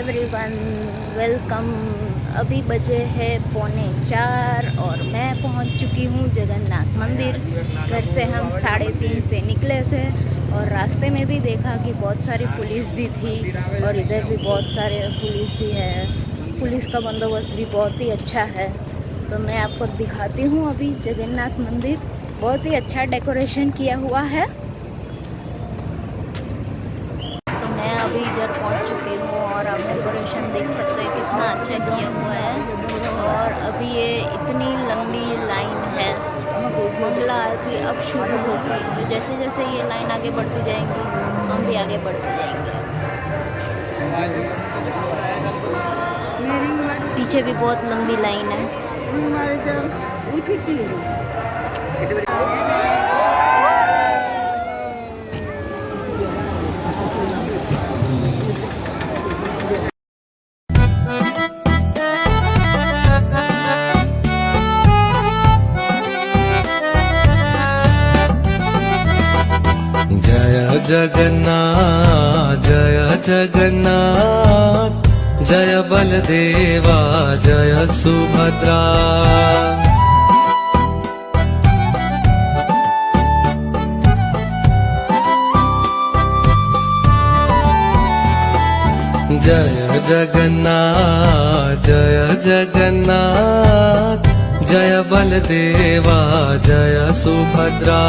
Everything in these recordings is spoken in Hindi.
Everyone, welcome. अभी बजे है 3:45 और मैं पहुंच चुकी हूं जगन्नाथ मंदिर। घर से हम 3:30 से निकले थे और रास्ते में भी देखा कि बहुत सारी पुलिस भी थी और इधर भी बहुत सारे पुलिस भी है। पुलिस का बंदोबस्त भी बहुत ही अच्छा है। तो मैं आपको दिखाती हूँ अभी जगन्नाथ मंदिर। बहुत ही अच्छा डेकोरेशन किया हुआ है। अभी इधर पहुंच चुकी हूँ और आप डेकोरेशन देख सकते हैं कितना अच्छा किया हुआ है। और अभी ये इतनी लंबी लाइन है। मंगला आरती अब शुरू होगी, तो जैसे जैसे ये लाइन आगे बढ़ती जाएंगी हम भी आगे बढ़ते जाएंगे। पीछे भी बहुत लंबी लाइन है। जय जगन्नाथ जय जगन्नाथ, जय बलदेवा जय सुभद्रा। जय जगन्नाथ जय जगन्नाथ, जय बलदेवा जय सुभद्रा।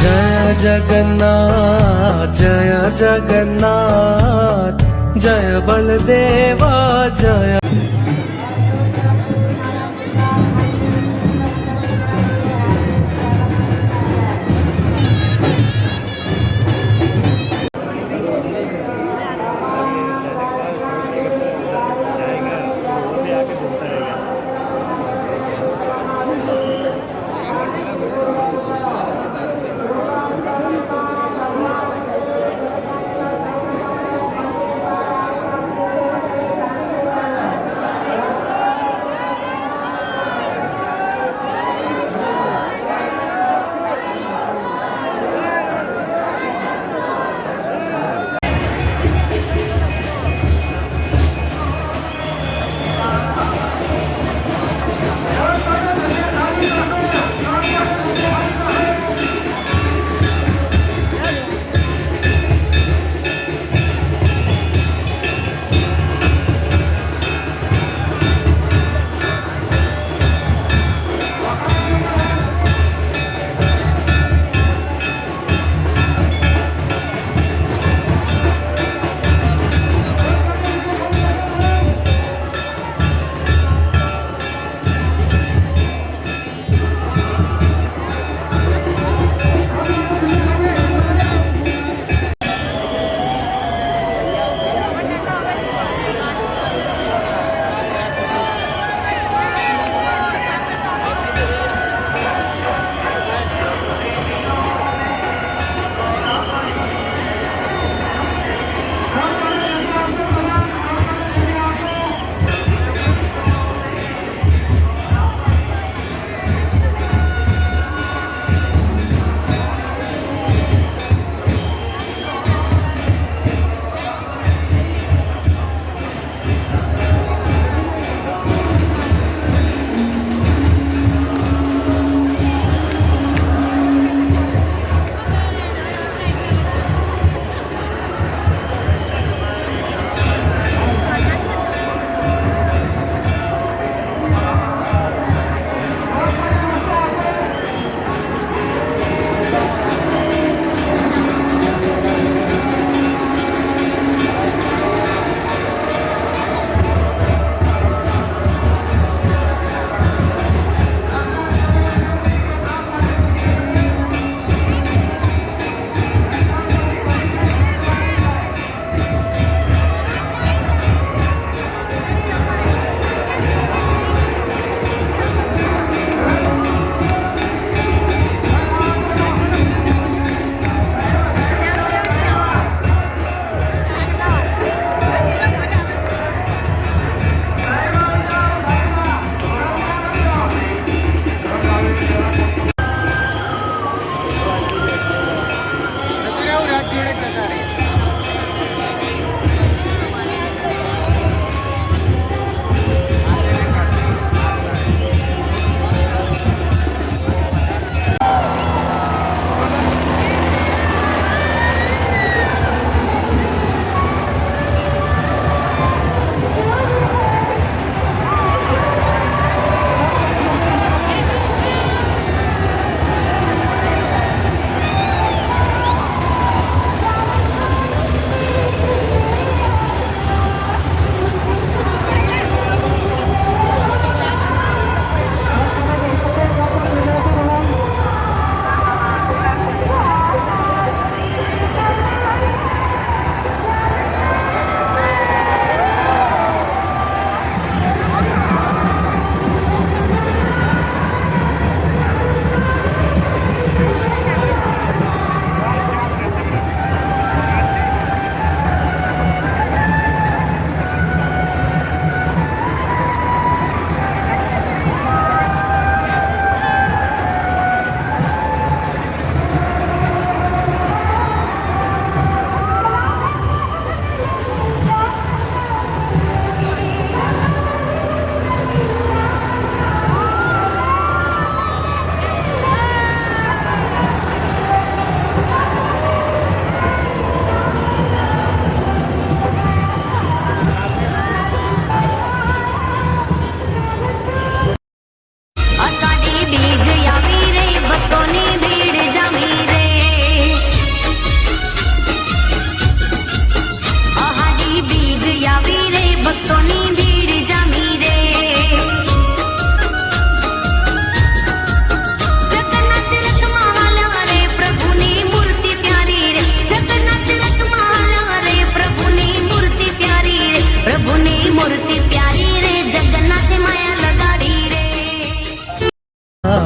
जय जगन्नाथ जय जगन्नाथ, जय बलदेवा जय।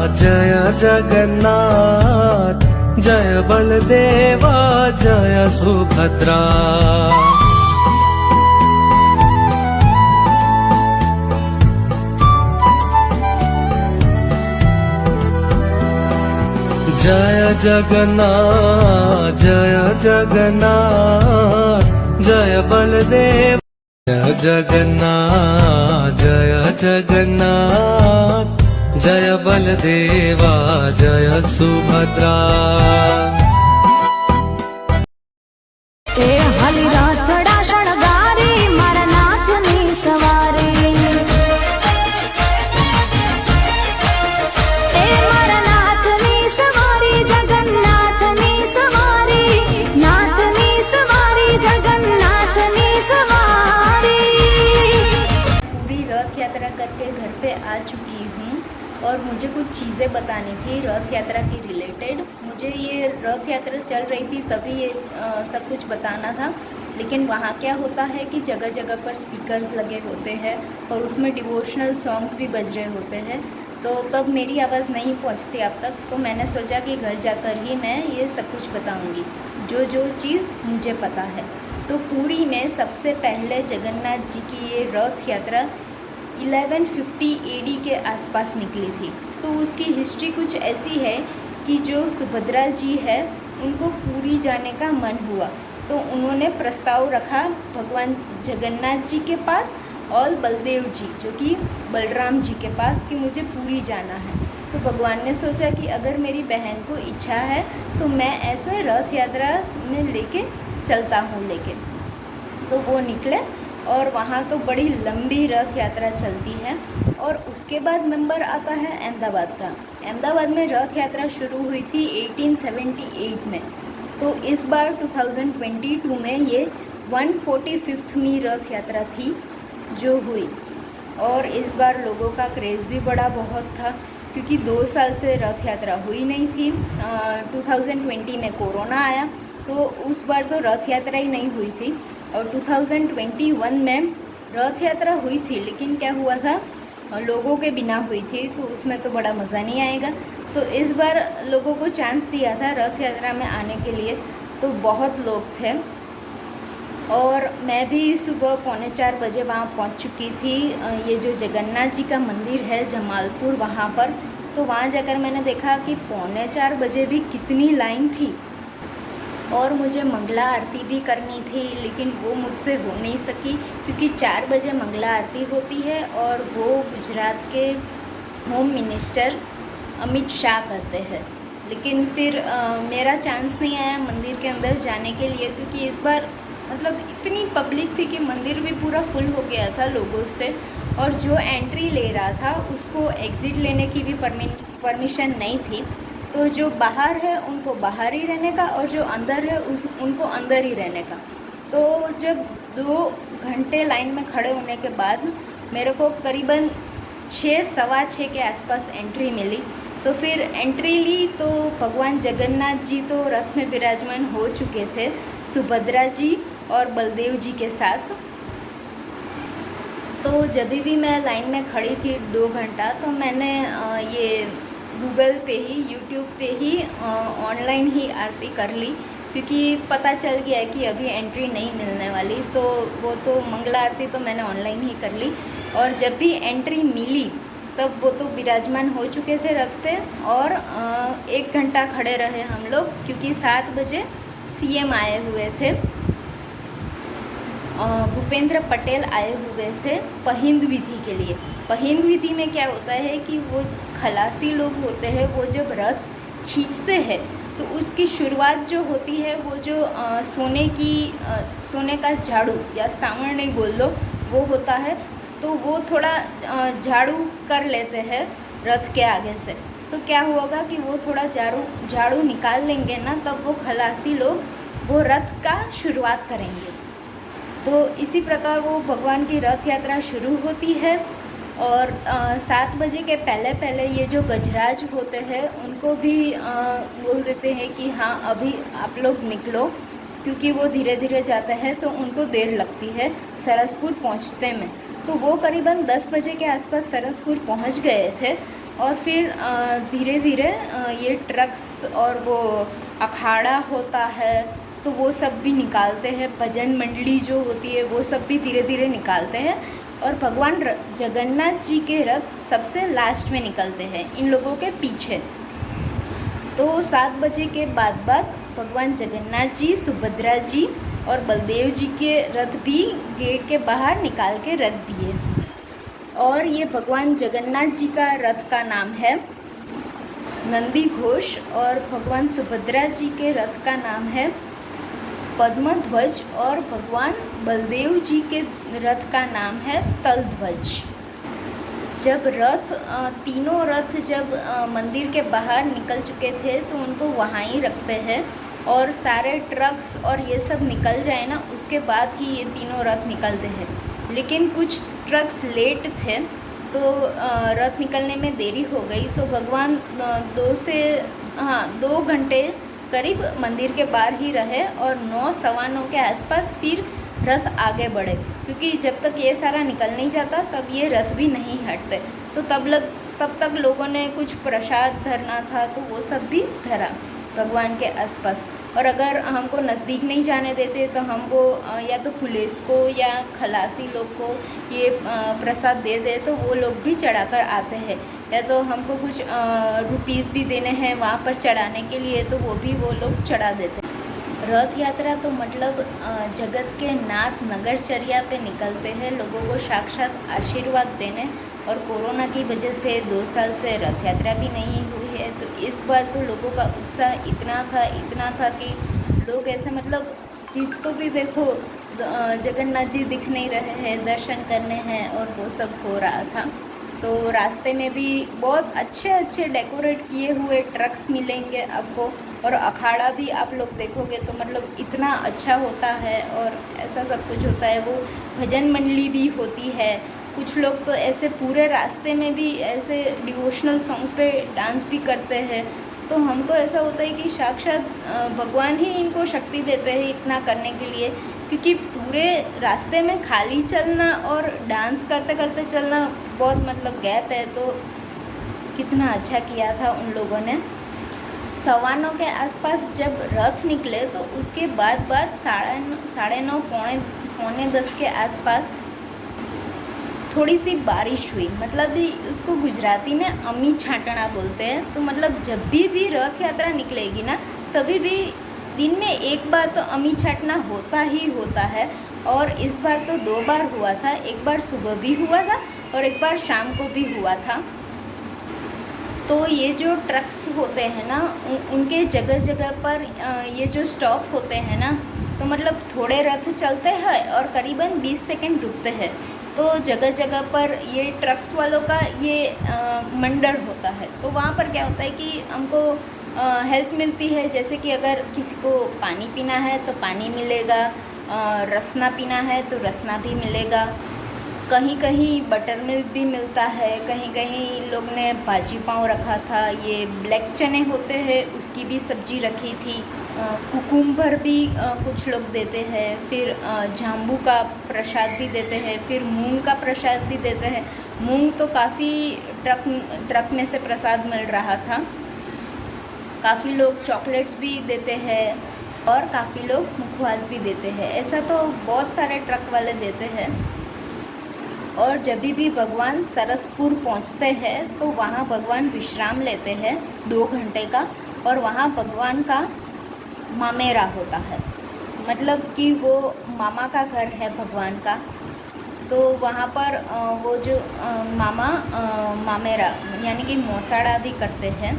जय जगन्नाथ जय बलदेवा जय सुभद्रा। जय जगन्नाथ जय जगन्नाथ जय बलदेव जय जगन्नाथ जय जगन्नाथ जय बलदेवा जय सुभद्रा। ए हली रातड़ा शणगारी मारा नाथनी सवारी ए मारा नाथनी सवारी जगन्नाथनी सवारी नाथनी सवारी जगन्नाथनी सवारी। पूरी रथ यात्रा करके घर पे आ चुकी हूँ और मुझे कुछ चीज़ें बतानी थी रथ यात्रा की रिलेटेड। मुझे ये रथ यात्रा चल रही थी तभी ये सब कुछ बताना था, लेकिन वहाँ क्या होता है कि जगह जगह पर स्पीकर्स लगे होते हैं और उसमें डिवोशनल सॉन्ग्स भी बज रहे होते हैं, तो तब मेरी आवाज़ नहीं पहुँचती आप तक। तो मैंने सोचा कि घर जाकर ही मैं ये सब कुछ बताऊँगी जो जो चीज़ मुझे पता है। तो पुरी में सबसे पहले जगन्नाथ जी की ये रथ यात्रा 1150 AD के आसपास निकली थी। तो उसकी हिस्ट्री कुछ ऐसी है कि जो सुभद्रा जी है उनको पुरी जाने का मन हुआ, तो उन्होंने प्रस्ताव रखा भगवान जगन्नाथ जी के पास और बलदेव जी जो कि बलराम जी के पास कि मुझे पुरी जाना है। तो भगवान ने सोचा कि अगर मेरी बहन को इच्छा है तो मैं ऐसे रथ यात्रा में लेके चलता हूँ लेके। तो वो निकले और वहाँ तो बड़ी लंबी रथ यात्रा चलती है। और उसके बाद नंबर आता है अहमदाबाद का। अहमदाबाद में रथ यात्रा शुरू हुई थी 1878 में। तो इस बार 2022 में ये 145वीं रथ यात्रा थी जो हुई। और इस बार लोगों का क्रेज़ भी बड़ा बहुत था क्योंकि 2 साल से रथ यात्रा हुई नहीं थी। 2020 में कोरोना आया तो उस बार तो रथ यात्रा ही नहीं हुई थी। और 2021 में रथ यात्रा हुई थी, लेकिन क्या हुआ था लोगों के बिना हुई थी, तो उसमें तो बड़ा मज़ा नहीं आएगा। तो इस बार लोगों को चांस दिया था रथ यात्रा में आने के लिए, तो बहुत लोग थे। और मैं भी सुबह 3:45 बजे वहाँ पहुँच चुकी थी। ये जो जगन्नाथ जी का मंदिर है जमालपुर वहाँ पर, तो वहाँ जाकर मैंने देखा कि 3:45 बजे भी कितनी लाइन थी। और मुझे मंगला आरती भी करनी थी, लेकिन वो मुझसे हो नहीं सकी क्योंकि 4 बजे मंगला आरती होती है और वो गुजरात के होम मिनिस्टर अमित शाह करते हैं। लेकिन फिर मेरा चांस नहीं आया मंदिर के अंदर जाने के लिए क्योंकि इस बार मतलब इतनी पब्लिक थी कि मंदिर भी पूरा फुल हो गया था लोगों से। और जो एंट्री ले रहा था उसको एग्ज़िट लेने की भी परमिशन नहीं थी। तो जो बाहर है उनको बाहर ही रहने का और जो अंदर है उनको अंदर ही रहने का। तो जब 2 घंटे लाइन में खड़े होने के बाद मेरे को करीबन 6, सवा 6 के आसपास एंट्री मिली। तो फिर एंट्री ली तो भगवान जगन्नाथ जी तो रथ में विराजमान हो चुके थे सुभद्रा जी और बलदेव जी के साथ। तो जब भी मैं लाइन में खड़ी थी 2 घंटा, तो मैंने ये गूगल पे ही यूट्यूब पे ही ऑनलाइन ही आरती कर ली क्योंकि पता चल गया है कि अभी एंट्री नहीं मिलने वाली। तो वो तो मंगला आरती तो मैंने ऑनलाइन ही कर ली। और जब भी एंट्री मिली तब वो तो विराजमान हो चुके थे रथ पे। और 1 घंटा खड़े रहे हम लोग क्योंकि 7 बजे CM आए हुए थे, भूपेंद्र पटेल आए हुए थे पहिंद विधि के लिए। पहिंद विधि में क्या होता है कि वो खलासी लोग होते हैं, वो जब रथ खींचते हैं तो उसकी शुरुआत जो होती है वो जो सोने का झाड़ू या सांवड़ नहीं बोल लो वो होता है। तो वो थोड़ा झाड़ू कर लेते हैं रथ के आगे से। तो क्या होगा कि वो थोड़ा झाड़ू निकाल लेंगे ना, तब वो खलासी लोग वो रथ का शुरुआत करेंगे। तो इसी प्रकार वो भगवान की रथ यात्रा शुरू होती है। और 7 बजे के पहले ये जो गजराज होते हैं उनको भी बोल देते हैं कि हाँ अभी आप लोग निकलो, क्योंकि वो धीरे धीरे जाते हैं तो उनको देर लगती है सरसपुर पहुँचते में। तो वो करीबन 10 बजे के आसपास सरसपुर पहुँच गए थे। और फिर धीरे धीरे ये ट्रक्स और वो अखाड़ा होता है तो वो सब भी निकालते हैं, भजन मंडली जो होती है वो सब भी धीरे धीरे निकालते हैं। और भगवान जगन्नाथ जी के रथ सबसे लास्ट में निकलते हैं इन लोगों के पीछे। तो 7 बजे के बाद भगवान जगन्नाथ जी, सुभद्रा जी और बलदेव जी के रथ भी गेट के बाहर निकाल के रख दिए। और ये भगवान जगन्नाथ जी का रथ का नाम है नंदी घोष और भगवान सुभद्रा जी के रथ का नाम है पद्मध्वज और भगवान बलदेव जी के रथ का नाम है तलध्वज। जब तीनों रथ जब मंदिर के बाहर निकल चुके थे तो उनको वहाँ ही रखते हैं और सारे ट्रक्स और ये सब निकल जाए ना उसके बाद ही ये तीनों रथ निकलते हैं। लेकिन कुछ ट्रक्स लेट थे तो रथ निकलने में देरी हो गई तो भगवान 2 घंटे करीब मंदिर के बाहर ही रहे और 9 सवा 9 के आसपास फिर रथ आगे बढ़े, क्योंकि जब तक ये सारा निकल नहीं जाता तब ये रथ भी नहीं हटते। तो तब तक लोगों ने कुछ प्रसाद धरना था तो वो सब भी धरा भगवान के आसपास। और अगर हमको नज़दीक नहीं जाने देते तो हमको या तो पुलिस को या खलासी लोग को ये प्रसाद दे दे तो वो लोग भी चढ़ाकर आते हैं, या तो हमको कुछ रुपीस भी देने हैं वहाँ पर चढ़ाने के लिए तो वो लोग चढ़ा देते हैं। रथ यात्रा तो मतलब जगत के नाथ नगरचर्या पे निकलते हैं लोगों को साक्षात आशीर्वाद देने। और कोरोना की वजह से 2 साल से रथ यात्रा भी नहीं हुई है तो इस बार तो लोगों का उत्साह इतना था कि लोग ऐसे मतलब चीज़ को भी देखो जगन्नाथ जी दिख नहीं रहे हैं, दर्शन करने हैं और वो सब हो रहा था। तो रास्ते में भी बहुत अच्छे डेकोरेट किए हुए ट्रक्स मिलेंगे आपको और अखाड़ा भी आप लोग देखोगे तो मतलब इतना अच्छा होता है और ऐसा सब कुछ होता है। वो भजन मंडली भी होती है, कुछ लोग तो ऐसे पूरे रास्ते में भी ऐसे डिवोशनल सॉन्ग्स पे डांस भी करते हैं। तो हमको ऐसा होता है कि साक्षात भगवान ही इनको शक्ति देते हैं इतना करने के लिए, क्योंकि पूरे रास्ते में खाली चलना और डांस करते करते चलना बहुत मतलब गैप है। तो कितना अच्छा किया था उन लोगों ने। 9:15 के आसपास जब रथ निकले तो उसके बाद 9:30 पौने 10 के आसपास थोड़ी सी बारिश हुई, मतलब उसको गुजराती में अमी छांटना बोलते हैं। तो मतलब जब भी रथ यात्रा निकलेगी ना तभी भी दिन में एक बार तो अमी छांटना होता ही होता है। और इस बार तो 2 बार हुआ था, एक बार सुबह भी हुआ था और एक बार शाम को भी हुआ था। तो ये जो ट्रक्स होते हैं ना उनके जगह पर ये जो स्टॉप होते हैं ना तो मतलब थोड़े रथ चलते हैं और करीबन 20 सेकंड रुकते हैं। तो जगह पर ये ट्रक्स वालों का ये मंडल होता है। तो वहाँ पर क्या होता है कि हमको हेल्प मिलती है, जैसे कि अगर किसी को पानी पीना है तो पानी मिलेगा, रसना पीना है तो रसना भी मिलेगा, कहीं कहीं बटर मिल्क भी मिलता है, कहीं कहीं लोग ने भाजी पाव रखा था, ये ब्लैक चने होते हैं उसकी भी सब्जी रखी थी, कुकुम्बर भी कुछ लोग देते हैं, फिर जाम्बू का प्रसाद भी देते हैं, फिर मूंग का प्रसाद भी देते हैं। मूंग तो काफ़ी ट्रक में से प्रसाद मिल रहा था। काफ़ी लोग चॉकलेट्स भी देते हैं और काफ़ी लोग मुखवास भी देते हैं। ऐसा तो बहुत सारे ट्रक वाले देते हैं। और जब भी भगवान सरसपुर पहुंचते हैं तो वहाँ भगवान विश्राम लेते हैं 2 घंटे का, और वहाँ भगवान का मामेरा होता है, मतलब कि वो मामा का घर है भगवान का। तो वहाँ पर वो जो मामेरा यानी कि मौसाड़ा भी करते हैं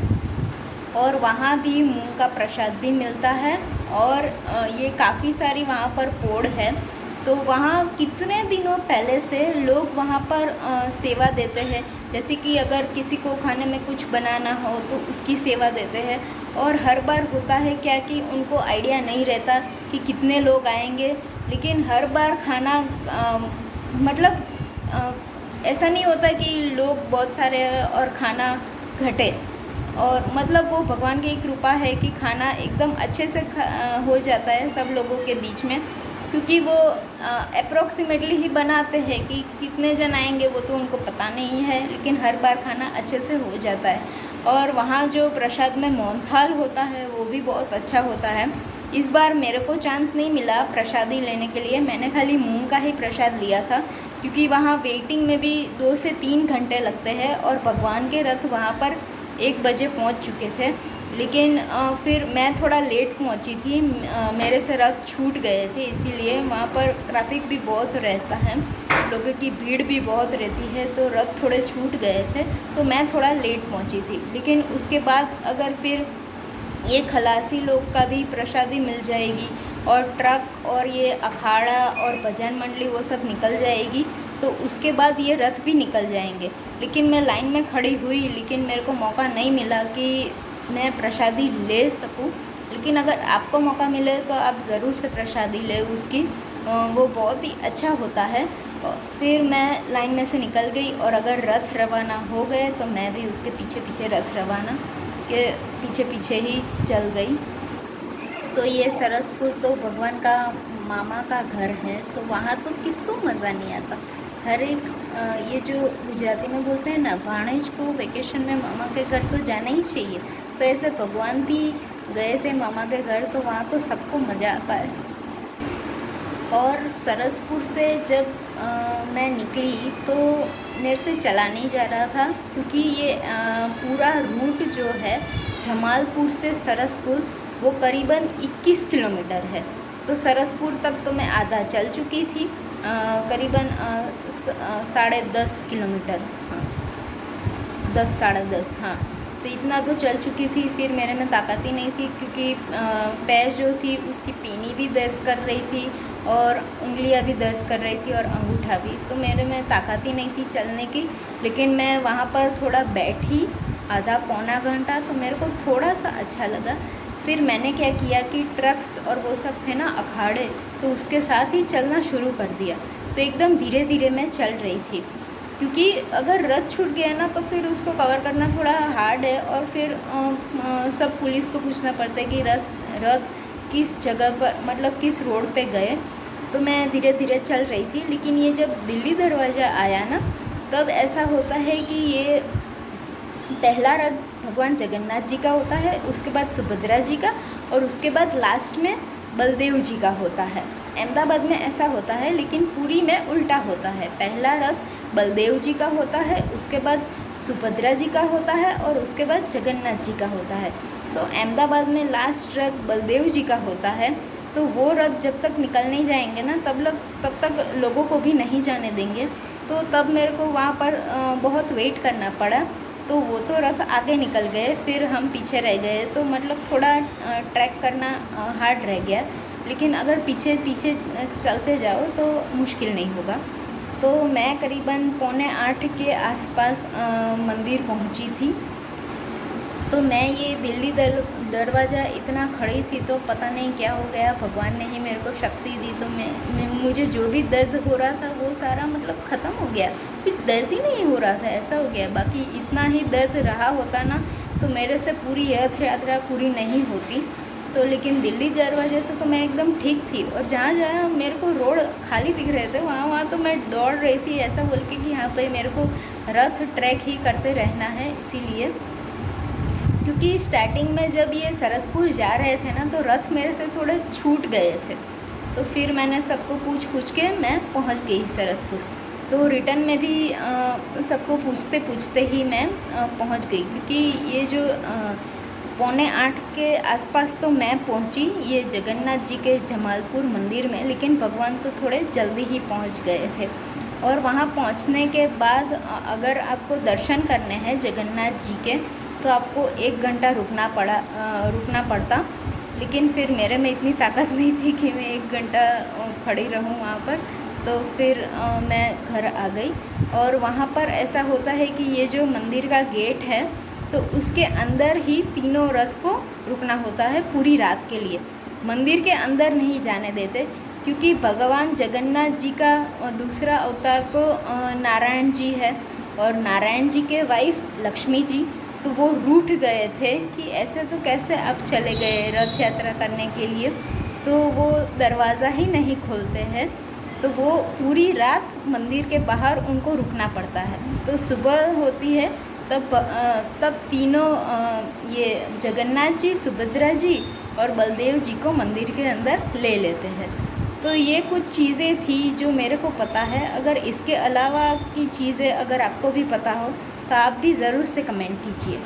और वहाँ भी मूंग का प्रसाद भी मिलता है। और ये काफ़ी सारी वहाँ पर पोड़ है। तो वहाँ कितने दिनों पहले से लोग वहाँ पर सेवा देते हैं, जैसे कि अगर किसी को खाने में कुछ बनाना हो तो उसकी सेवा देते हैं। और हर बार होता है क्या कि उनको आइडिया नहीं रहता कि कितने लोग आएंगे, लेकिन हर बार खाना ऐसा नहीं होता कि लोग बहुत सारे और खाना घटे। और मतलब वो भगवान की कृपा है कि खाना एकदम अच्छे से हो जाता है सब लोगों के बीच में, क्योंकि वो अप्रोक्सीमेटली ही बनाते हैं कि कितने जन आएंगे वो तो उनको पता नहीं है, लेकिन हर बार खाना अच्छे से हो जाता है। और वहाँ जो प्रसाद में मोहनथाल होता है वो भी बहुत अच्छा होता है। इस बार मेरे को चांस नहीं मिला प्रसादी लेने के लिए, मैंने खाली मूंग का ही प्रसाद लिया था, क्योंकि वहाँ वेटिंग में भी 2 से 3 घंटे लगते हैं और भगवान के रथ वहाँ पर 1 बजे पहुँच चुके थे। लेकिन फिर मैं थोड़ा लेट पहुँची थी, मेरे से रथ छूट गए थे, इसीलिए वहाँ पर ट्रैफिक भी बहुत रहता है, लोगों की भीड़ भी बहुत रहती है, तो रथ थोड़े छूट गए थे, तो मैं थोड़ा लेट पहुँची थी। लेकिन उसके बाद अगर फिर ये खलासी लोग का भी प्रसादी मिल जाएगी और ट्रक और ये अखाड़ा और भजन मंडली वो सब निकल जाएगी, तो उसके बाद ये रथ भी निकल जाएंगे। लेकिन मैं लाइन में खड़ी हुई, लेकिन मेरे को मौका नहीं मिला कि मैं प्रसादी ले सकूं। लेकिन अगर आपको मौका मिले तो आप ज़रूर से प्रसादी ले उसकी, वो बहुत ही अच्छा होता है। फिर मैं लाइन में से निकल गई और अगर रथ रवाना हो गए तो मैं भी उसके पीछे पीछे रथ रवाना के पीछे पीछे ही चल गई। तो ये सरसपुर तो भगवान का मामा का घर है, तो वहाँ तो किसको मज़ा नहीं आता। हर एक ये जो गुजराती में बोलते हैं ना, भाणेज को वेकेशन में मामा के घर तो जाना ही चाहिए। तो ऐसे भगवान भी गए थे मामा के घर, तो वहाँ तो सबको मज़ा आता है। और सरसपुर से जब मैं निकली तो मेरे से चला नहीं जा रहा था, क्योंकि ये पूरा रूट जो है जमालपुर से सरसपुर वो करीबन 21 किलोमीटर है। तो सरसपुर तक तो मैं आधा चल चुकी थी, करीबन 10.5 किलोमीटर, हाँ 10 साढ़े 10, हाँ तो इतना तो चल चुकी थी। फिर मेरे में ताकत ही नहीं थी, क्योंकि पैर जो थी उसकी पीनी भी दर्द कर रही थी और उंगलियां भी दर्द कर रही थी और अंगूठा भी, तो मेरे में ताकत ही नहीं थी चलने की। लेकिन मैं वहाँ पर थोड़ा बैठी आधा पौना घंटा, तो मेरे को थोड़ा सा अच्छा लगा। फिर मैंने क्या किया कि ट्रक्स और वो सब थे ना अखाड़े, तो उसके साथ ही चलना शुरू कर दिया। तो एकदम धीरे धीरे मैं चल रही थी, क्योंकि अगर रथ छूट गया ना तो फिर उसको कवर करना थोड़ा हार्ड है, और फिर सब पुलिस को पूछना पड़ता है कि रथ किस जगह पर, मतलब किस रोड पे गए। तो मैं धीरे धीरे चल रही थी। लेकिन ये जब दिल्ली दरवाज़ा आया ना, तब ऐसा होता है कि ये पहला रथ भगवान जगन्नाथ जी का होता है, उसके बाद सुभद्रा जी का, और उसके बाद लास्ट में बलदेव जी का होता है। अहमदाबाद में ऐसा होता है, लेकिन पुरी में उल्टा होता है। पहला रथ बलदेव जी का होता है, उसके बाद सुभद्रा जी का होता है, और उसके बाद जगन्नाथ जी का होता है। तो अहमदाबाद में लास्ट रथ बलदेव जी का होता है। तो वो रथ जब तक निकल नहीं जाएंगे ना, तब तक लोगों को भी नहीं जाने देंगे। तो तब मेरे को वहाँ पर बहुत वेट करना पड़ा। तो वो तो रथ आगे निकल गए, फिर हम पीछे रह गए, तो मतलब थोड़ा ट्रैक करना हार्ड रह गया। लेकिन अगर पीछे पीछे चलते जाओ तो मुश्किल नहीं होगा। तो मैं करीबन 7:45 के आसपास मंदिर पहुंची थी। तो मैं ये दिल्ली दरवाज़ा इतना खड़ी थी, तो पता नहीं क्या हो गया, भगवान ने ही मेरे को शक्ति दी। तो मुझे जो भी दर्द हो रहा था वो सारा मतलब ख़त्म हो गया, कुछ दर्द ही नहीं हो रहा था, ऐसा हो गया। बाकी इतना ही दर्द रहा होता ना तो मेरे से पूरी रथ यात्रा पूरी नहीं होती। तो लेकिन दिल्ली दरवाजे से तो मैं एकदम ठीक थी, और जहाँ जहाँ मेरे को रोड खाली दिख रहे थे वहाँ तो मैं दौड़ रही थी, ऐसा बोल के कि यहाँ पे मेरे को रथ ट्रैक ही करते रहना है। इसीलिए क्योंकि स्टार्टिंग में जब ये सरसपुर जा रहे थे ना, तो रथ मेरे से थोड़े छूट गए थे। तो फिर मैंने सबको पूछ के मैं पहुंच गई सरसपुर। तो रिटर्न में भी सबको पूछते पूछते ही मैं पहुंच गई, क्योंकि ये जो 7:45 के आसपास तो मैं पहुंची ये जगन्नाथ जी के जमालपुर मंदिर में। लेकिन भगवान तो थोड़े जल्दी ही पहुंच गए थे। और वहाँ पहुँचने के बाद अगर आपको दर्शन करने हैं जगन्नाथ जी के, तो आपको 1 घंटा रुकना पड़ता। लेकिन फिर मेरे में इतनी ताकत नहीं थी कि मैं 1 घंटा खड़ी रहूं वहाँ पर। तो फिर मैं घर आ गई। और वहाँ पर ऐसा होता है कि ये जो मंदिर का गेट है, तो उसके अंदर ही तीनों रथ को रुकना होता है पूरी रात के लिए। मंदिर के अंदर नहीं जाने देते, क्योंकि भगवान जगन्नाथ जी का दूसरा अवतार तो नारायण जी है, और नारायण जी के वाइफ लक्ष्मी जी, तो वो रूठ गए थे कि ऐसे तो कैसे अब चले गए रथ यात्रा करने के लिए। तो वो दरवाज़ा ही नहीं खोलते हैं, तो वो पूरी रात मंदिर के बाहर उनको रुकना पड़ता है। तो सुबह होती है तब तीनों ये जगन्नाथ जी, सुभद्रा जी और बलदेव जी को मंदिर के अंदर ले लेते हैं। तो ये कुछ चीज़ें थी जो मेरे को पता है। अगर इसके अलावा की चीज़ें अगर आपको भी पता हो तो आप भी ज़रूर से कमेंट कीजिए।